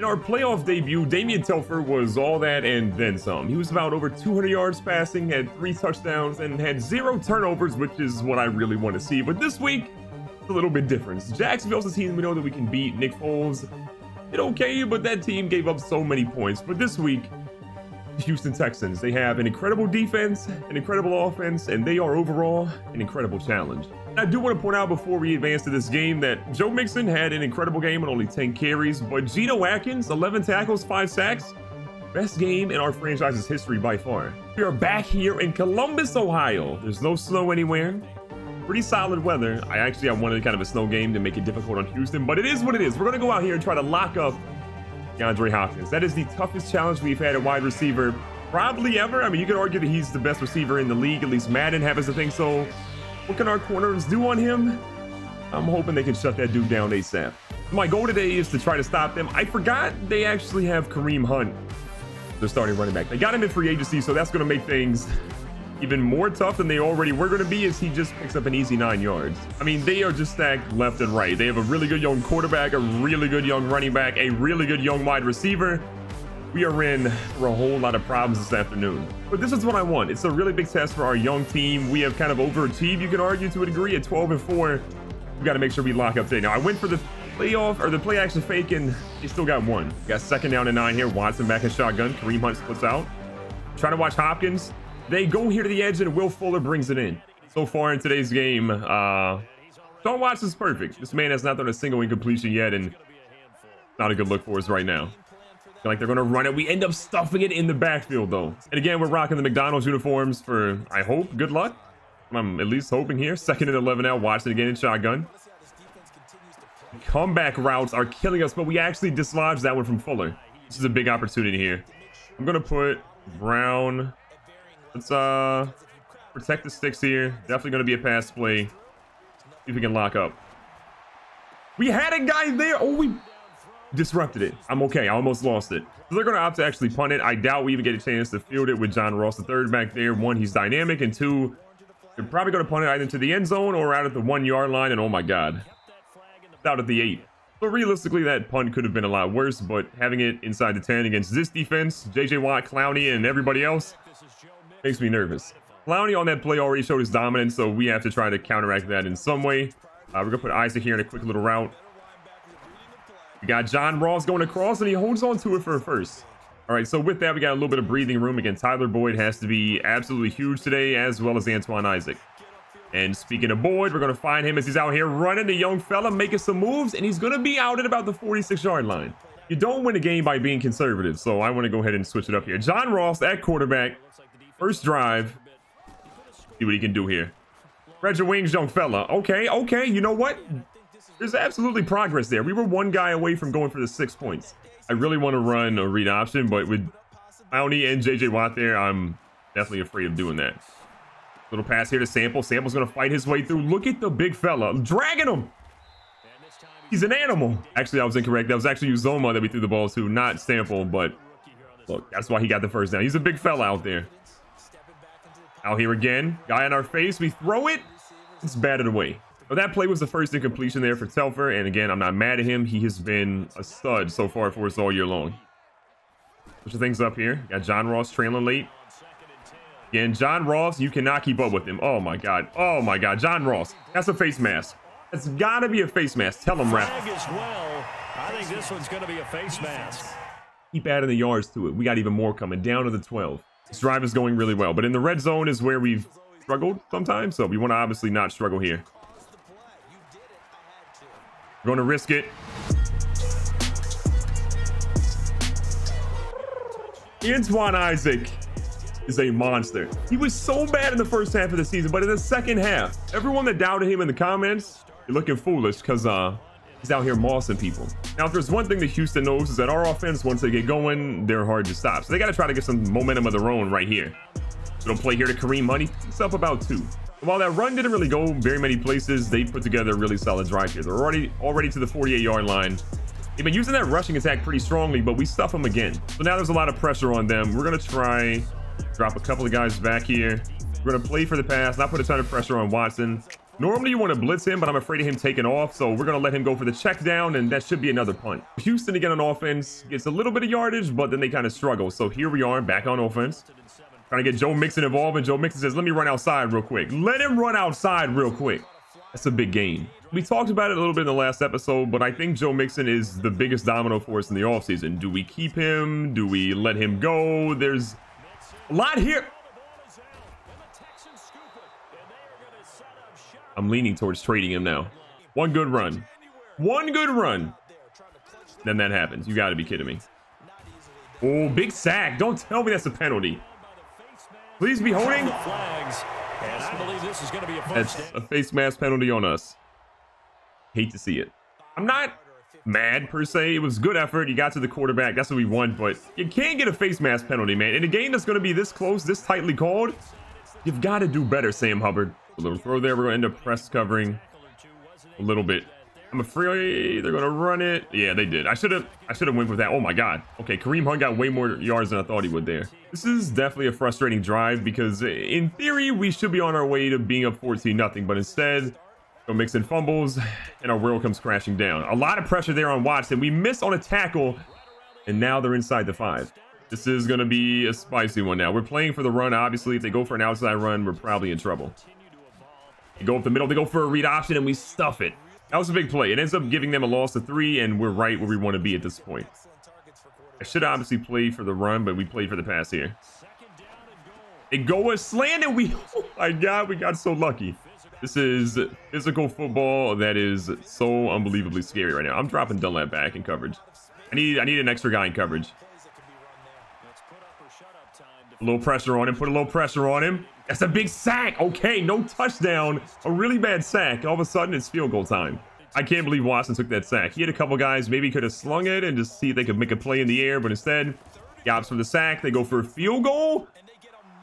In our playoff debut, Damian Telfer was all that and then some. He was about over 200 yards passing, had 3 touchdowns, and had 0 turnovers, which is what I really want to see. But this week, it's a little bit different. Jacksonville's a team we know that we can beat. Nick Foles did okay, but that team gave up so many points. But this week, the Houston Texans, they have an incredible defense, an incredible offense, and they are overall an incredible challenge. I do want to point out before we advance to this game that Joe Mixon had an incredible game with only 10 carries, but Geno Atkins, 11 tackles, 5 sacks, best game in our franchise's history by far. We are back here in Columbus, Ohio. There's no snow anywhere. Pretty solid weather. I wanted kind of a snow game to make it difficult on Houston, but it is what it is. We're going to go out here and try to lock up DeAndre Hopkins. That is the toughest challenge we've had at wide receiver probably ever. I mean, you could argue that he's the best receiver in the league. At least Madden happens to think so. What can our corners do on him? I'm hoping they can shut that dude down ASAP. My goal today is to try to stop them. I forgot they actually have Kareem Hunt, their starting running back. They got him in free agency, so that's going to make things even more tough than they already were going to be, as he just picks up an easy 9 yards. I mean, they are just stacked left and right. They have a really good young quarterback, a really good young running back, a really good young wide receiver. We are in for a whole lot of problems this afternoon. But this is what I want. It's a really big test for our young team. We have kind of overachieved, you can argue, to a degree. At 12-4, we got to make sure we lock up today. Now, I went for the playoff, or the play action fake, and they still got one. Got 2nd down and 9 here. Watson back in shotgun. Kareem Hunt splits out. Trying to watch Hopkins. They go here to the edge, and Will Fuller brings it in. So far in today's game, Sean Watson is perfect. This man has not done a single incompletion yet, and not a good look for us right now. Feel like they're going to run it. We end up stuffing it in the backfield, though. And again, we're rocking the McDonald's uniforms for, I hope, good luck. I'm at least hoping here. 2nd and 11 now. Watson again in shotgun. Comeback routes are killing us, but we actually dislodged that one from Fuller. This is a big opportunity here. I'm going to put Brown. Let's protect the sticks here. Definitely going to be a pass play. See if we can lock up. We had a guy there. Oh, we disrupted it. I'm okay. I almost lost it. So they're going to opt to actually punt it. I doubt we even get a chance to field it with John Ross, the third back there. 1, he's dynamic, and 2, they're probably going to punt it either to the end zone or out at the 1 yard line. And oh my God, it's out at the 8. So realistically, that punt could have been a lot worse, but having it inside the 10 against this defense, JJ Watt, Clowney, and everybody else makes me nervous. Clowney on that play already showed his dominance, so we have to try to counteract that in some way. We're going to put Isaac here in a quick little route. We got John Ross going across, and he holds on to it for a first. All right, so with that, we got a little bit of breathing room. Again, Tyler Boyd has to be absolutely huge today, as well as Antoine Isaac. And speaking of Boyd, we're going to find him as he's out here running, the young fella making some moves, and he's going to be out at about the 46-yard line. You don't win a game by being conservative, so I want to go ahead and switch it up here. John Ross at quarterback, first drive. See what he can do here. Spread your wings, young fella. Okay, you know what? There's absolutely progress there. We were 1 guy away from going for the 6 points. I really want to run a read option, but with Clowney and JJ Watt there, I'm definitely afraid of doing that. Little pass here to Sample. Sample's going to fight his way through. Look at the big fella. I'm dragging him. He's an animal. Actually, I was incorrect. That was actually Uzoma that we threw the ball to, not Sample, but look, that's why he got the first down. He's a big fella out there. Out here again. Guy in our face. We throw it. It's batted away. Well, that play was the first incompletion there for Telfer, and again, I'm not mad at him. He has been a stud so far for us all year long. Push things up here. Got John Ross trailing late. Again, John Ross, you cannot keep up with him. Oh my God. Oh my God. John Ross. That's a face mask. That's got to be a face mask. Tell him, ref. Well. I think this one's going to be a face mask. Keep adding the yards to it. We got even more coming down to the 12. This drive is going really well, but in the red zone is where we've struggled sometimes, so we want to obviously not struggle here. We're going to risk it. Antoine Isaac is a monster. He was so bad in the first half of the season, but in the second half, everyone that doubted him in the comments, you're looking foolish because he's out here mossing people. Now, if there's one thing that Houston knows is that our offense, once they get going, they're hard to stop. So they got to try to get some momentum of their own right here. Little play here to Kareem Hunt. He picks up about 2. While that run didn't really go very many places, they put together a really solid drive here. They're already to the 48-yard line. They've been using that rushing attack pretty strongly, but we stuff them again. So now there's a lot of pressure on them. We're going to try drop a couple of guys back here. We're going to play for the pass, not put a ton of pressure on Watson. Normally you want to blitz him, but I'm afraid of him taking off, so we're going to let him go for the check down, and that should be another punt. Houston again on offense gets a little bit of yardage, but then they kind of struggle. So here we are back on offense. Trying to get Joe Mixon involved, and Joe Mixon says, let me run outside real quick. Let him run outside real quick. That's a big gain. We talked about it a little bit in the last episode, but I think Joe Mixon is the biggest domino for us in the offseason. Do we keep him? Do we let him go? There's a lot here. I'm leaning towards trading him now. One good run. One good run. Then that happens. You got to be kidding me. Oh, big sack. Don't tell me that's a penalty. Please be holding. And I believe this is going to be a first. That's a face mask penalty on us. Hate to see it. I'm not mad per se. It was good effort. You got to the quarterback. That's what we want. But you can't get a face mask penalty, man. In a game that's going to be this close, this tightly called, you've got to do better, Sam Hubbard. A little throw there. We're going to end up press covering a little bit. I'm afraid they're going to run it. Yeah, they did. I should have went with that. Oh my God. Okay, Kareem Hunt got way more yards than I thought he would there. This is definitely a frustrating drive because in theory, we should be on our way to being up 14-0, but instead, Joe Mixon fumbles and our world comes crashing down. A lot of pressure there on Watson. We missed on a tackle and now they're inside the 5. This is going to be a spicy one now. We're playing for the run. Obviously, if they go for an outside run, we're probably in trouble. They go up the middle. They go for a read option and we stuff it. That was a big play. It ends up giving them a loss of 3, and we're right where we want to be at this point. I should obviously play for the run, but we played for the pass here. They go a slant, and oh my God, we got so lucky. This is physical football that is so unbelievably scary right now. I'm dropping Dunlap back in coverage. I need an extra guy in coverage. A little pressure on him. Put a little pressure on him. That's a big sack. Okay, no touchdown. A really bad sack. All of a sudden, it's field goal time. I can't believe Watson took that sack. He had a couple guys maybe could have slung it and just see if they could make a play in the air, but instead, he opts for the sack. They go for a field goal.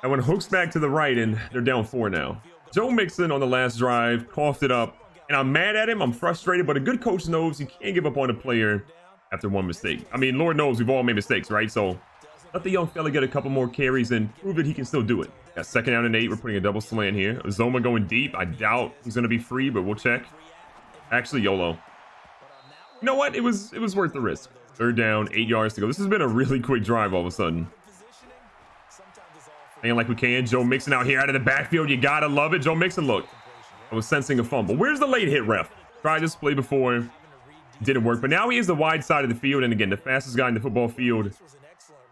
That one hooks back to the right, and they're down 4 now. Joe Mixon on the last drive coughed it up, and I'm mad at him. I'm frustrated, but a good coach knows you can't give up on a player after one mistake. I mean, Lord knows we've all made mistakes, right? So let the young fella get a couple more carries and prove that he can still do it. Got 2nd down and 8. We're putting a double slant here. Zoma going deep. I doubt he's going to be free, but we'll check. Actually, YOLO. You know what? It was worth the risk. 3rd down, 8 yards to go. This has been a really quick drive all of a sudden. Playing like we can. Joe Mixon out here out of the backfield. You got to love it. Joe Mixon, look. I was sensing a fumble. Where's the late hit, ref? Tried this play before. Didn't work, but now he is the wide side of the field. And again, the fastest guy in the football field.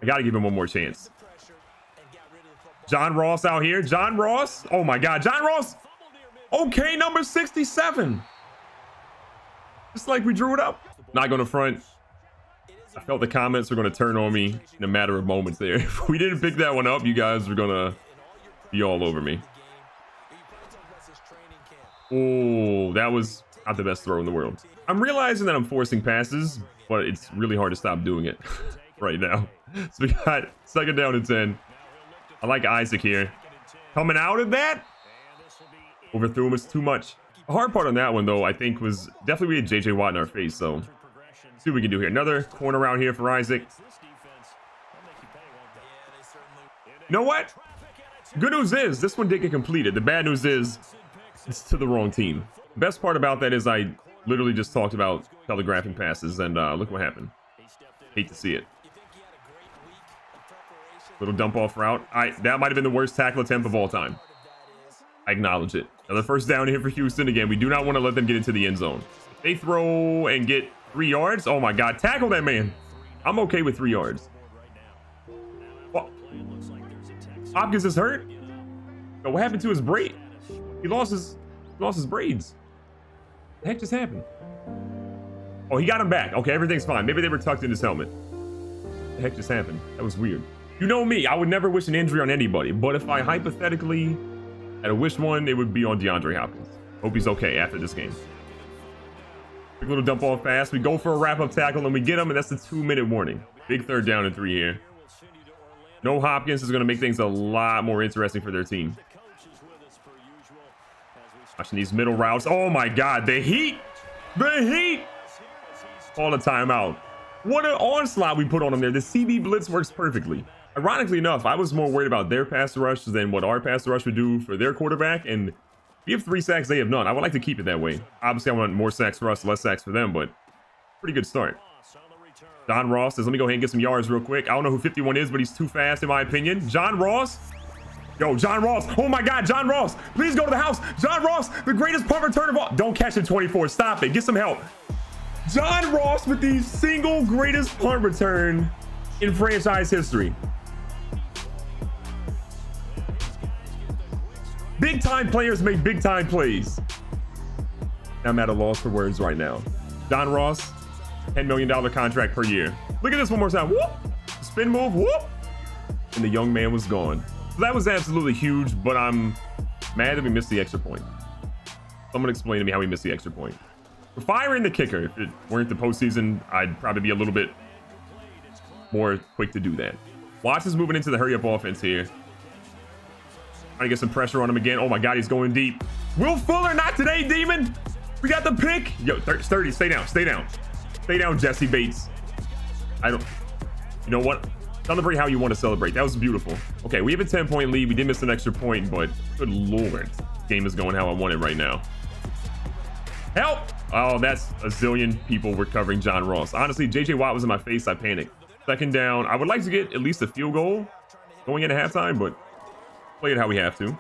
I got to give him one more chance. John Ross out here. John Ross. Oh my God. John Ross. Okay, number 67. Just like we drew it up. Not going to front. I felt the comments were going to turn on me in a matter of moments there. If we didn't pick that one up, you guys were going to be all over me. Oh, that was not the best throw in the world. I'm realizing that I'm forcing passes, but it's really hard to stop doing it right now. So we got 2nd down and 10. I like Isaac here. Coming out of that. Overthrew him. It's too much. The hard part on that one, though, I think was definitely we had JJ Watt in our face. So let's see what we can do here. Another corner out here for Isaac. You know what? Good news is this one did get completed. The bad news is it's to the wrong team. The best part about that is I literally just talked about telegraphing passes, and look what happened. Hate to see it. Little dump off route. That might have been the worst tackle attempt of all time. I acknowledge it. Another 1st down here for Houston. Again, we do not want to let them get into the end zone. If they throw and get 3 yards. Oh my God, tackle that man. I'm okay with 3 yards. Well, Hopkins is hurt. But what happened to his braid? He lost his braids. What the heck just happened? Oh, he got him back. Okay, everything's fine. Maybe they were tucked in his helmet. What the heck just happened? That was weird. You know me, I would never wish an injury on anybody, but if I hypothetically had to wish one, it would be on DeAndre Hopkins. Hope he's okay after this game. Quick little dump off pass. We go for a wrap-up tackle and we get him, and that's a 2-minute warning. Big 3rd down and 3 here. No Hopkins is going to make things a lot more interesting for their team. Watching these middle routes. Oh my God, the heat! The heat! Call a timeout. What an onslaught we put on them there. The CB blitz works perfectly. Ironically enough, I was more worried about their pass rush than what our pass rush would do for their quarterback, and We have 3 sacks, they have none. I would like to keep it that way. Obviously, I want more sacks for us, less sacks for them, but pretty good start. John Ross says, let me go ahead and get some yards real quick. I don't know who 51 is, but he's too fast, in my opinion. John Ross. Yo, John Ross. Oh, my God, John Ross. Please go to the house. John Ross, the greatest punt return of all. Don't catch it, 24. Stop it. Get some help. John Ross with the single greatest punt return in franchise history. Big time players make big time plays. I'm at a loss for words right now. John Ross, $10 million contract per year. Look at this one more time. Whoop. Spin move. Whoop. And the young man was gone. So that was absolutely huge, but I'm mad that we missed the extra point. Someone explain to me how we missed the extra point. We're firing the kicker. If it weren't the postseason, I'd probably be a little bit more quick to do that. Watson's moving into the hurry up offense here. Trying to get some pressure on him again. Oh my God, he's going deep. Will Fuller, not today, Demon. We got the pick. Yo, 30, stay down, stay down. Stay down, Jesse Bates. You know what? Celebrate how you want to celebrate. That was beautiful. Okay, we have a 10-point lead. We did miss an extra point, but good Lord. Game is going how I want it right now. Help! Oh, that's a zillion people were covering John Ross. Honestly, JJ Watt was in my face. I panicked. Second down. I would like to get at least a field goal going into halftime, but play it how we have to.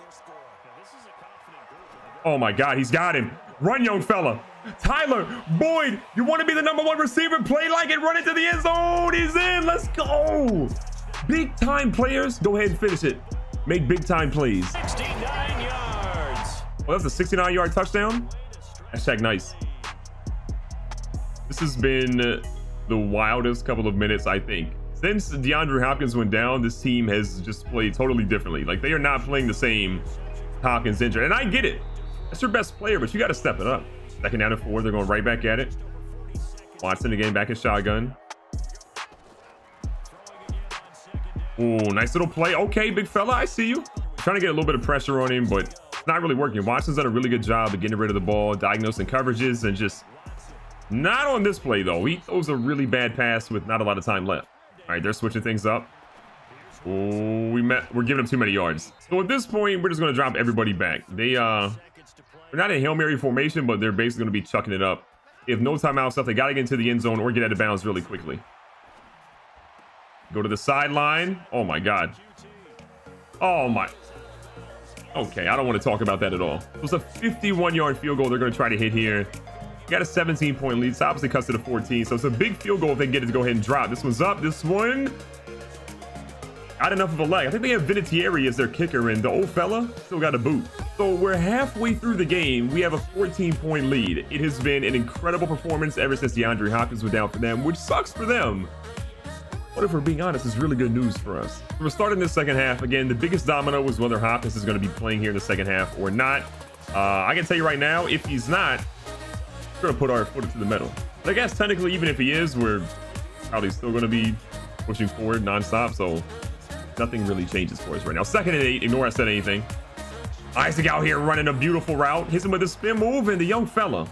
Oh my God, he's got him. Run, young fella. Tyler Boyd, you want to be the #1 receiver? Play like it. Run into the end zone. He's in. Let's go. Big time players. Go ahead and finish it. Make big time plays. 69 yards. Well, that's a 69-yard touchdown. Hashtag nice. This has been the wildest couple of minutes, I think. Since DeAndre Hopkins went down, this team has just played totally differently. Like, they are not playing the same. Hopkins injured. And I get it. That's your best player, but you got to step it up. Second down and 4. They're going right back at it. Watson again back in shotgun. Ooh, nice little play. Okay, big fella, I see you. Trying to get a little bit of pressure on him, but it's not really working. Watson's done a really good job of getting rid of the ball, diagnosing coverages, and just not on this play, though. He throws a really bad pass with not a lot of time left. All right, they're switching things up. Oh, we're giving them too many yards. So at this point, we're just going to drop everybody back. They're not in Hail Mary formation, but they're basically going to be chucking it up. They have no timeouts left. They got to get into the end zone or get out of bounds really quickly. Go to the sideline. Oh my God. Oh my. Okay, I don't want to talk about that at all. It was a 51-yard field goal they're going to try to hit here. Got a 17-point lead. So obviously cuts to the 14. So it's a big field goal if they get it to go ahead and drop. This one's up. This one got enough of a leg. I think they have Vinatieri as their kicker, and the old fella still got a boot. So we're halfway through the game. We have a 14-point lead. It has been an incredible performance ever since DeAndre Hopkins went down for them, which sucks for them. But if we're being honest, it's really good news for us. We're starting the second half. Again, the biggest domino was whether Hopkins is going to be playing here in the second half or not. I can tell you right now, if he's not, we're going to put our foot to the metal. But I guess technically, even if he is, we're probably still going to be pushing forward nonstop. So nothing really changes for us right now. 2nd and 8. Ignore I said anything. Isaac out here running a beautiful route. Hits him with a spin move, and the young fella,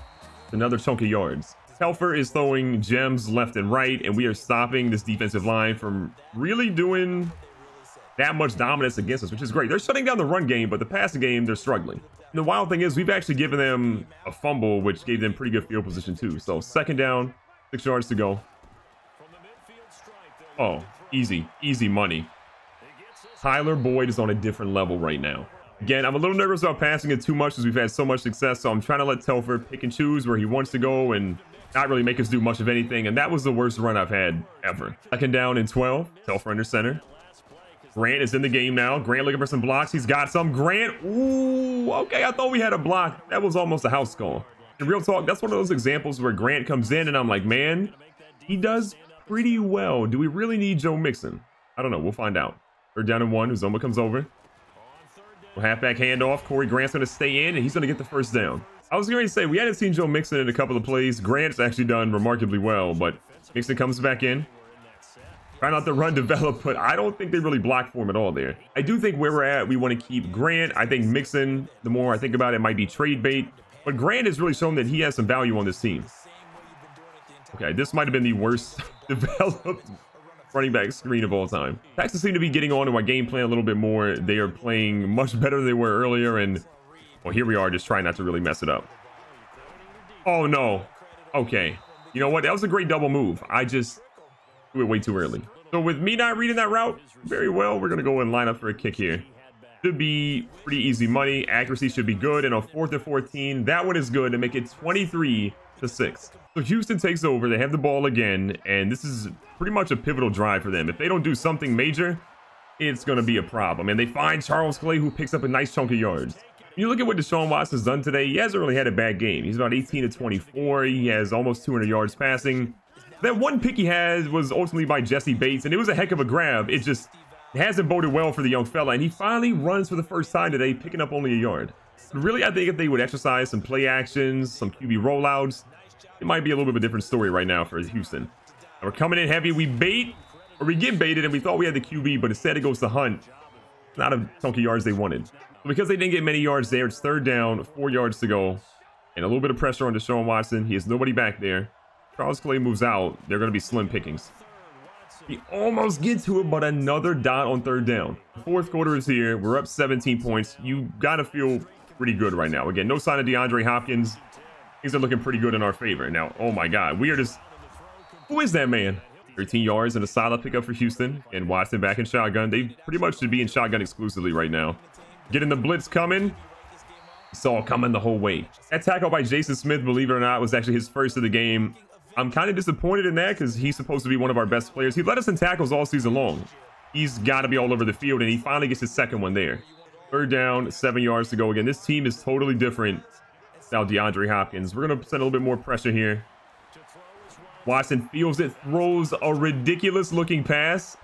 another chunk of yards. Telfer is throwing gems left and right, and we are stopping this defensive line from really doing that much dominance against us, which is great. They're shutting down the run game, but the passing game, they're struggling. And the wild thing is we've actually given them a fumble, which gave them pretty good field position too. So 2nd down, 6 yards to go. Oh, easy money. Tyler Boyd is on a different level right now. Again, I'm a little nervous about passing it too much because we've had so much success. So I'm trying to let Telfer pick and choose where he wants to go and not really make us do much of anything. And that was the worst run I've had ever. 2nd down and 12. Telfer under center. Grant is in the game now. Grant looking for some blocks. He's got some. Grant. Ooh, okay. I thought we had a block. That was almost a house call. In real talk, that's one of those examples where Grant comes in and I'm like, man, he does pretty well. Do we really need Joe Mixon? I don't know. We'll find out. 3rd down and 1. Uzoma comes over. Halfback handoff. Corey Grant's going to stay in, and he's going to get the 1st down. I was going to say, we hadn't seen Joe Mixon in a couple of plays. Grant's actually done remarkably well, but Mixon comes back in. Try not to run develop, but I don't think they really blocked for him at all there. I do think where we're at, we want to keep Grant. I think Mixon, the more I think about it, might be trade bait. But Grant has really shown that he has some value on this team. Okay, this might have been the worst developed running back screen of all time. Texans seem to be getting on to my game plan a little bit more. They are playing much better than they were earlier, and Well, here we are, just trying not to really mess it up. Oh, no. Okay. You know what? That was a great double move. I just threw it way too early. So with me not reading that route very well, we're going to go and line up for a kick here. Should be pretty easy money. Accuracy should be good. And on 4th and 14, that one is good to make it 23-6. So Houston takes over. They have the ball again. And this is pretty much a pivotal drive for them. If they don't do something major, it's going to be a problem. And they find Charles Clay, who picks up a nice chunk of yards. You look at what Deshaun Watson's done today. He hasn't really had a bad game. He's about 18 to 24. He has almost 200 yards passing. That one pick he had was ultimately by Jesse Bates, and it was a heck of a grab. It just hasn't boded well for the young fella, and he finally runs for the first time today, picking up only a yard. But really, I think if they would exercise some play actions, some QB rollouts, it might be a little bit of a different story right now for Houston. Now we're coming in heavy. We get baited, and we thought we had the QB, but instead it goes to Hunt. Not a chunk of yards they wanted. Because they didn't get many yards there, it's 3rd down, 4 yards to go. And a little bit of pressure on Deshaun Watson. He has nobody back there. Charles Clay moves out. They're going to be slim pickings. He almost gets to it, but another dot on 3rd down. The 4th quarter is here. We're up 17 points. You got to feel pretty good right now. Again, no sign of DeAndre Hopkins. Things are looking pretty good in our favor. Now, oh my God, we are just... Who is that man? 13 yards and a solid pickup for Houston. And Watson back in shotgun. They pretty much should be in shotgun exclusively right now. Getting the blitz coming. Saw it coming the whole way. That tackle by Jason Smith, believe it or not, was actually his first of the game. I'm kind of disappointed in that because he's supposed to be one of our best players. He led us in tackles all season long. He's got to be all over the field, and he finally gets his second one there. 3rd down, 7 yards to go. Again, this team is totally different without DeAndre Hopkins. We're going to send a little bit more pressure here. Watson feels it, throws a ridiculous-looking pass,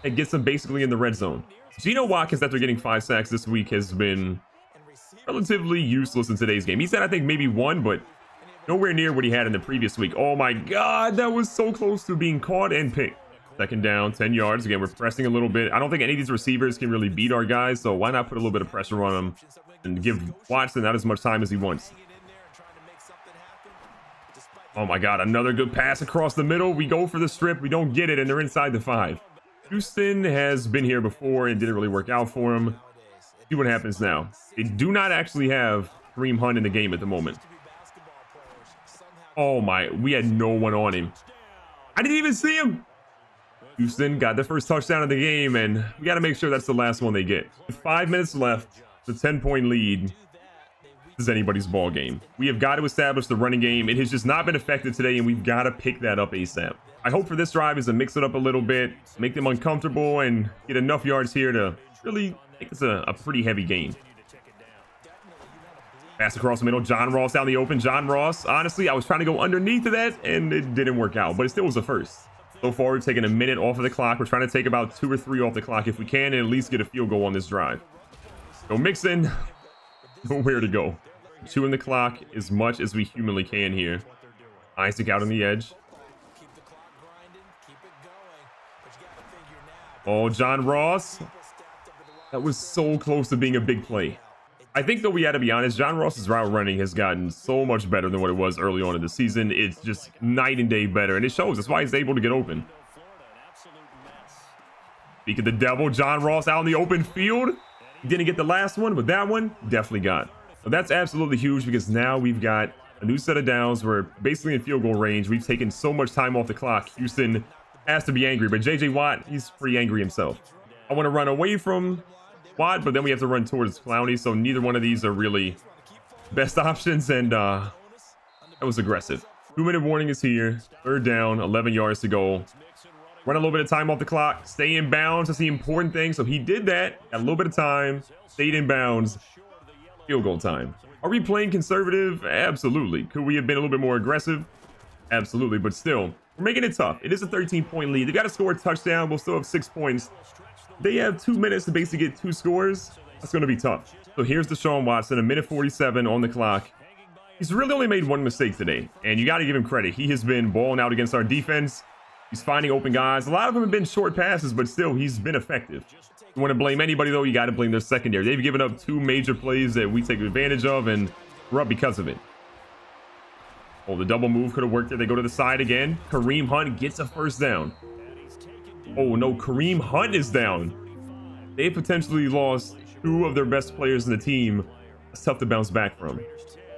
and gets him basically in the red zone. Geno Watkins, after getting 5 sacks this week, has been relatively useless in today's game. He's had, I think, maybe 1, but nowhere near what he had in the previous week. Oh my God, that was so close to being caught and picked. 2nd down, 10 yards. Again, we're pressing a little bit. I don't think any of these receivers can really beat our guys, so why not put a little bit of pressure on them and give Watson not as much time as he wants. Oh my God, another good pass across the middle. We go for the strip. We don't get it, and they're inside the 5. Houston has been here before and didn't really work out for him. See what happens now. They do not actually have Kareem Hunt in the game at the moment. Oh my, we had no one on him. I didn't even see him. Houston got their first touchdown of the game, and we got to make sure that's the last one they get. With 5 minutes left, the 10-point lead. This is anybody's ball game. We have got to establish the running game. It has just not been effective today, and we've got to pick that up ASAP. I hope for this drive is to mix it up a little bit, make them uncomfortable, and get enough yards here to really make this a pretty heavy game. Pass across the middle. John Ross down the open. John Ross. Honestly, I was trying to go underneath of that, and it didn't work out, but it still was a first. So far, we're taking a minute off of the clock. We're trying to take about 2 or 3 off the clock if we can, and at least get a field goal on this drive. So Mixon, nowhere to go. Chewing the clock as much as we humanly can here. Isaac out on the edge. Oh, John Ross. That was so close to being a big play. I think, though, we had to be honest, John Ross's route running has gotten so much better than what it was early on in the season. It's just night and day better, and it shows. That's why he's able to get open. Speak of the devil, John Ross out in the open field. He didn't get the last one, but that one definitely got. So that's absolutely huge because now we've got a new set of downs. We're basically in field goal range. We've taken so much time off the clock. Houston has to be angry, but JJ Watt, he's pretty angry himself. I want to run away from Watt, but then we have to run towards Clowney, so neither one of these are really best options, and that was aggressive. 2-minute warning is here. 3rd down, 11 yards to go. Run a little bit of time off the clock. Stay in bounds. That's the important thing. So he did that. Got a little bit of time. Stayed in bounds. Field goal time. Are we playing conservative? Absolutely. Could we have been a little bit more aggressive? Absolutely. But still, we're making it tough. It is a 13-point lead. They got to score a touchdown. We'll still have 6 points. They have 2 minutes to basically get 2 scores. That's going to be tough. So here's Deshaun Watson, 1:47 on the clock. He's really only made 1 mistake today, and you got to give him credit. He has been balling out against our defense. He's finding open guys. A lot of them have been short passes, but still, he's been effective. You want to blame anybody, though, you got to blame their secondary. They've given up 2 major plays that we take advantage of, and we're up because of it. Oh, the double move could have worked there. They go to the side again. Kareem Hunt gets a first down. Oh, no, Kareem Hunt is down. They potentially lost 2 of their best players in the team It's tough to bounce back from.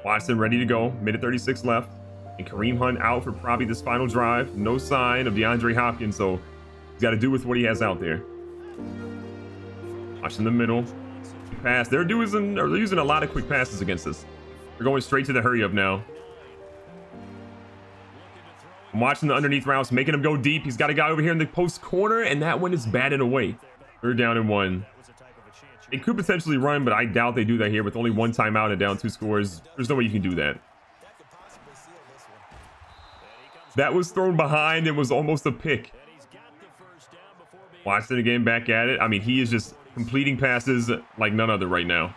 Watson ready to go. Minute 36 left. And Kareem Hunt out for probably this final drive. No sign of DeAndre Hopkins, so he's got to do with what he has out there. Watch in the middle. Pass. They're using a lot of quick passes against us. They're going straight to the hurry up now. I'm watching the underneath routes, making him go deep. He's got a guy over here in the post corner, and that one is batted away. Third down and 1. It could potentially run, but I doubt they do that here with only 1 timeout and down 2 scores. There's no way you can do that. That was thrown behind and was almost a pick. Watson again back at it. I mean, he is just completing passes like none other right now.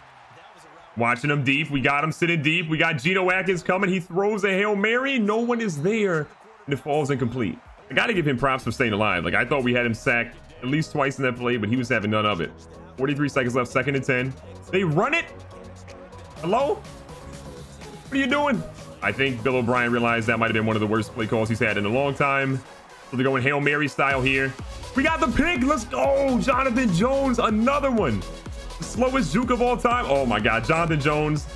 Watching him deep. We got him sitting deep. We got Geno Atkins coming. He throws a Hail Mary. No one is there. And it falls incomplete. I got to give him props for staying alive. Like, I thought we had him sacked at least twice in that play, but he was having none of it. 43 seconds left, 2nd and 10. They run it. Hello? What are you doing? I think Bill O'Brien realized that might have been one of the worst play calls he's had in a long time. So they're going Hail Mary style here. We got the pick. Let's go. Jonathan Jones, another one. The slowest juke of all time. Oh my God, Jonathan Jones.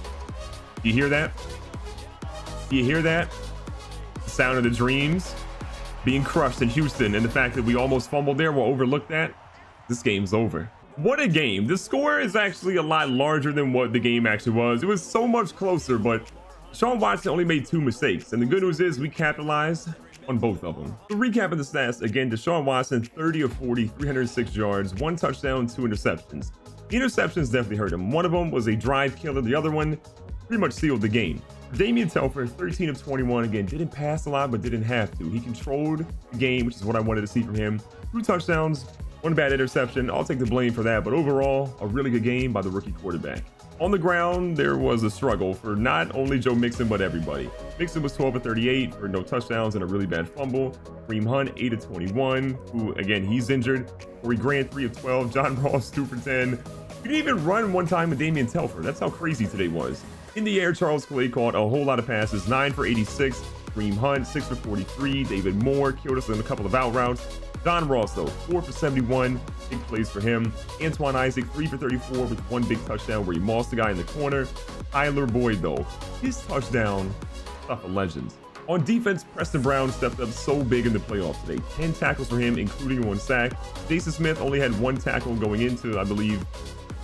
Do you hear that? Do you hear that? The sound of the dreams being crushed in Houston, and the fact that we almost fumbled there, we'll overlook that. This game's over. What a game. The score is actually a lot larger than what the game actually was. It was so much closer, but Deshaun Watson only made 2 mistakes, and the good news is we capitalized on both of them. So recapping the stats again, Deshaun Watson 30 of 40, 306 yards, 1 touchdown, 2 interceptions. The interceptions definitely hurt him. One of them was a drive killer. The other one pretty much sealed the game. Damian Telfer 13 of 21, again didn't pass a lot but didn't have to. He controlled the game, which is what I wanted to see from him. 2 touchdowns, 1 bad interception. I'll take the blame for that, but overall a really good game by the rookie quarterback. On the ground, there was a struggle for not only Joe Mixon, but everybody. Mixon was 12 of 38 for no touchdowns and a really bad fumble. Kareem Hunt, 8 of 21, who, again, he's injured. Corey Grant, 3 of 12. John Ross, 2 for 10. You didn't even run one time with Damian Telfer. That's how crazy today was. In the air, Charles Clay caught a whole lot of passes. 9 for 86. Kareem Hunt, 6 for 43. David Moore killed us in a couple of out routes. John Ross, though, 4 for 71. Big plays for him. Antoine Isaac, 3 for 34 with 1 big touchdown where he mossed the guy in the corner. Tyler Boyd, though, his touchdown, stuff of legends. On defense, Preston Brown stepped up so big in the playoffs today. 10 tackles for him, including 1 sack. Jason Smith only had 1 tackle going into, I believe,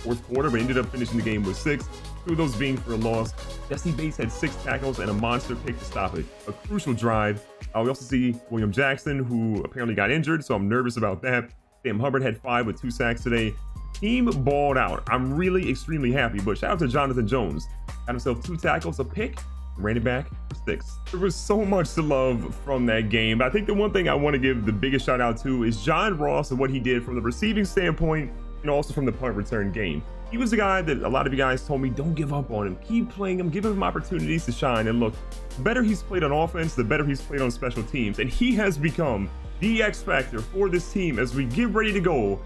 4th quarter, but ended up finishing the game with 6. 2 of those being for a loss. Jesse Bates had 6 tackles and a monster pick to stop it. A crucial drive. We also see William Jackson, who apparently got injured, so I'm nervous about that. Sam Hubbard had 5 with 2 sacks today. Team balled out. I'm really extremely happy, but shout out to Jonathan Jones. Got himself 2 tackles, a pick, and ran it back for 6. There was so much to love from that game, but I think the one thing I want to give the biggest shout out to is John Ross and what he did from the receiving standpoint and also from the punt return game. He was the guy that a lot of you guys told me, don't give up on him. Keep playing him, give him opportunities to shine. And look, the better he's played on offense, the better he's played on special teams. And he has become the X factor for this team as we get ready to go.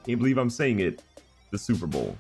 Can't believe I'm saying it, the Super Bowl.